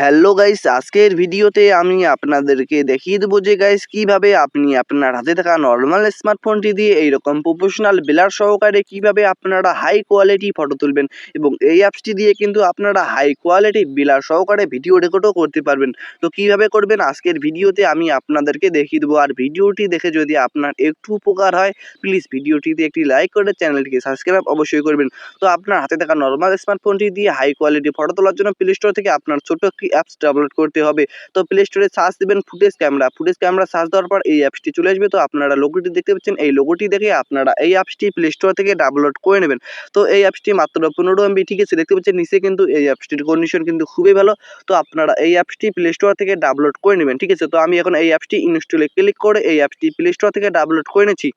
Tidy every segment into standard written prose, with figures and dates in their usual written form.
Hello guys, আজকের ভিডিওতে আমি আপনাদেরকে দেখিয়ে দেবো যে গাইস কিভাবে আপনি আপনার হাতে থাকা নর্মাল স্মার্টফোনটি দিয়ে এইরকম প্রফেশনাল ব্লার সহকারে কিভাবে আপনারা হাই কোয়ালিটি ফটো তুলবেন এবং এই অ্যাপসটি দিয়ে কিন্তু আপনারা হাই কোয়ালিটি ব্লার সহকারে ভিডিও রেকর্ডও করতে পারবেন। তো কিভাবে করবেন আজকের ভিডিওতে আমি আপনাদেরকে দেখিয়ে দেবো। আর ভিডিওটি দেখে যদি আপনার একটু উপকার হয় প্লিজ ভিডিওটিতে একটি লাইক করে চ্যানেলটিকে সাবস্ক্রাইব অবশ্যই করবেন। তো আপনার হাতে থাকা নর্মাল স্মার্টফোনটি দিয়ে হাই কোয়ালিটি ফটো তোলার জন্য প্লে স্টোর থেকে আপনার ছোট একটি অ্যাপস ডাউনলোড করতে হবে। তো প্লে স্টোরে সার্চ দিবেন ফুটেজ ক্যামেরা সার্চ দেওয়ার পর এই অ্যাপসটি চলে আসবে। তো আপনারা লোগোটি দেখতে পাচ্ছেন, এই লোগোটি দেখে আপনারা এই অ্যাপসটি প্লে স্টোর থেকে ডাউনলোড করে নেবেন। তো এই অ্যাপসটি মাত্র 15 MB, ঠিক আছে, দেখতে পাচ্ছেন নিচে কিন্তু এই অ্যাপসটির কন্ডিশন কিন্তু খুবই ভালো। তো আপনারা এই অ্যাপসটি প্লে স্টোর থেকে ডাউনলোড করে নেবেন, ঠিক আছে। তো আমি এখন এই অ্যাপসটি ইনস্টলে ক্লিক করে এই অ্যাপসটি প্লে স্টোর থেকে ডাউনলোড করে নিয়েছি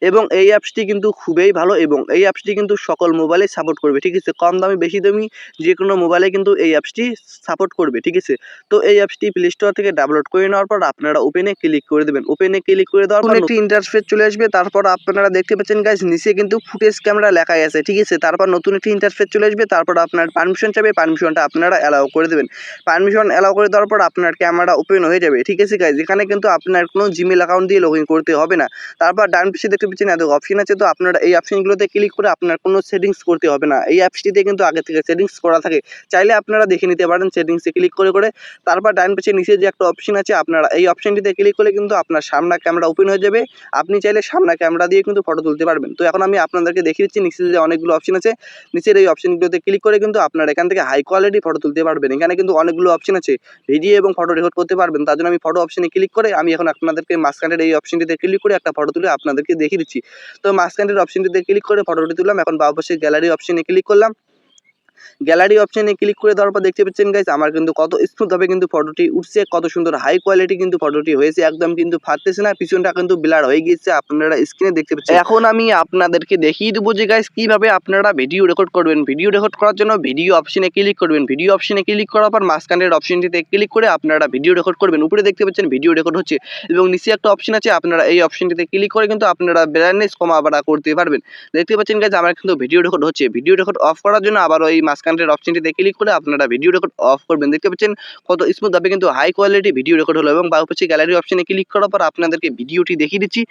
এবং এই অ্যাপসটি কিন্তু খুবই ভালো এবং এই অ্যাপসটি কিন্তু সকল মোবাইলে সাপোর্ট করবে, ঠিক আছে। কম দামি বেশি দামি যে কোনো মোবাইলে কিন্তু এই অ্যাপসটি সাপোর্ট করবে, ঠিক আছে। তো এই অ্যাপসটি প্লে স্টোর থেকে ডাউনলোড করে নেওয়ার পর আপনারা ওপেনে ক্লিক করে দেবেন। ওপেনে ক্লিক করে দেওয়ার পর একটি ইন্টারফেস চলে আসবে। তারপর আপনারা দেখতে পাচ্ছেন গাইস নিচে কিন্তু ফুটেজ ক্যামেরা লেখা আছে, ঠিক আছে। তারপর নতুন একটি ইন্টারফেস চলে আসবে। তারপর আপনার পারমিশন চাইবে, পারমিশনটা আপনারা অ্যালাউ করে দেবেন। পারমিশন অ্যালাউ করে দেওয়ার পর আপনার ক্যামেরা ওপেন হয়ে যাবে, ঠিক আছে গাইস। এখানে কিন্তু আপনার কোনো জিমেল অ্যাকাউন্ট দিয়ে লগ ইন করতে হবে না। তারপর ডান পাশে দেখতে পাচ্ছেন এত অপশন আছে। তো আপনারা এই অপশনগুলোতে ক্লিক করে আপনার কোনো সেটিংস করতে হবে না। এই অ্যাপসটিতে কিন্তু আগে থেকে সেটিংস করা থাকে, চাইলে আপনারা দেখে নিতে পারেন সেটিংসে ক্লিক করে। তারপর ডান পাশে নিচে যে একটা অপশন আছে, আপনারা এই অপশনটিতে ক্লিক করলে কিন্তু আপনার সামনে ক্যামেরা ওপেন হয়ে যাবে। আপনি চাইলে সামনে ক্যামেরা দিয়ে কিন্তু ফটো তুলতে পারবেন। তো এখন আমি আপনাদেরকে দেখিয়ে দিচ্ছি নিচে যে অনেকগুলো অপশন আছে, নিচের এই অপশনগুলোতে ক্লিক করে কিন্তু আপনারা এখান থেকে হাই কোয়ালিটি ফটো তুলতে পারবেন। এখানে কিন্তু অনেকগুলো অপশন আছে, ভিডিও এবং ফটো রেকর্ড করতে পারবেন। তার জন্য আমি ফটো অপশনে ক্লিক করে আমি এখন আপনাদেরকে মাঝখানের এই অপশনটিতে ক্লিক করে একটা ফটো তুলে আপনাদেরকে দেখিয়ে দিচ্ছি। তো মাঝখানের অপশনটিতে ক্লিক করে ফটোটি তুললাম। এখন বাম পাশে গ্যালারি অপশনে ক্লিক করলাম। গ্যালারি অপশনে ক্লিক করে দেওয়ার পর দেখতে পাচ্ছেন গাইস আমার কিন্তু কত স্মুথভাবে কিন্তু ফটোটি উঠছে, কত সুন্দর হাই কোয়ালিটি কিন্তু ফটোটি হয়েছে, একদম কিন্তু ফাটতেছে না, পিছনটা কিন্তু ব্লার হয়ে গিয়েছে, আপনারা স্ক্রিনে দেখতে পাচ্ছেন। এখন আমি আপনাদেরকে দেখিয়ে দেবো যে গাইস কিভাবে আপনারা ভিডিও রেকর্ড করবেন। ভিডিও রেকর্ড করার জন্য ভিডিও অপশনে ক্লিক করবেন। ভিডিও অপশনে ক্লিক করার পর মাঝখানের অপশনটিতে ক্লিক করে আপনারা ভিডিও রেকর্ড করবেন। উপরে দেখতে পাচ্ছেন ভিডিও রেকর্ড হচ্ছে এবং নিচে একটা অপশন আছে, আপনারা এই অপশনটিতে ক্লিক করে কিন্তু আপনারা ব্রাইটনেস কমা বাড়া করতে পারবেন। দেখতে পাচ্ছেন গাইস আমার কিন্তু ভিডিও রেকর্ড হচ্ছে। ভিডিও রেকর্ড অফ করার জন্য আবার ওই মাঝখানের অপশনটিতে ক্লিক করে আপনারা ভিডিও রেকর্ড অফ করবেন। দেখতে পাচ্ছেন কত স্মুথভাবে কিন্তু হাই কোয়ালিটি ভিডিও রেকর্ড হলো এবং বাম পাশে গ্যালারি অপশনে ক্লিক করার পর আপনাদেরকে ভিডিওটি দেখিয়ে দিচ্ছি।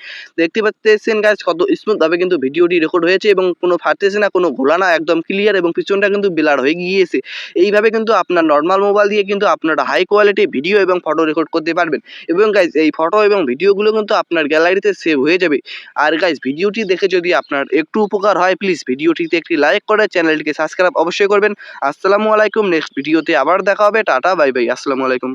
দেখতে পাচ্ছেন গাইস কত স্মুথভাবে কিন্তু ভিডিওটি রেকর্ড হয়েছে এবং কোনো ফাটতেছে না, কোনো ঘোলা না, একদম ক্লিয়ার এবং পিছনটা কিন্তু ব্লার হয়ে গিয়েছে। এইভাবে কিন্তু আপনার নর্মাল মোবাইল দিয়ে কিন্তু আপনারা হাই কোয়ালিটি ভিডিও এবং ফটো রেকর্ড করতে পারবেন এবং গাইস এই ফটো এবং ভিডিওগুলো কিন্তু আপনার গ্যালারিতে সেভ হয়ে যাবে। আর গাইস ভিডিওটি দেখে যদি আপনার একটু উপকার হয় প্লিজ ভিডিওটিতে একটি লাইক করে চ্যানেলটিকে সাবস্ক্রাইব অবশ্যই করবেন। আসসালামু আলাইকুম। নেক্সট ভিডিওতে আবার দেখা হবে। Tata bye bye. আসসালামু আলাইকুম।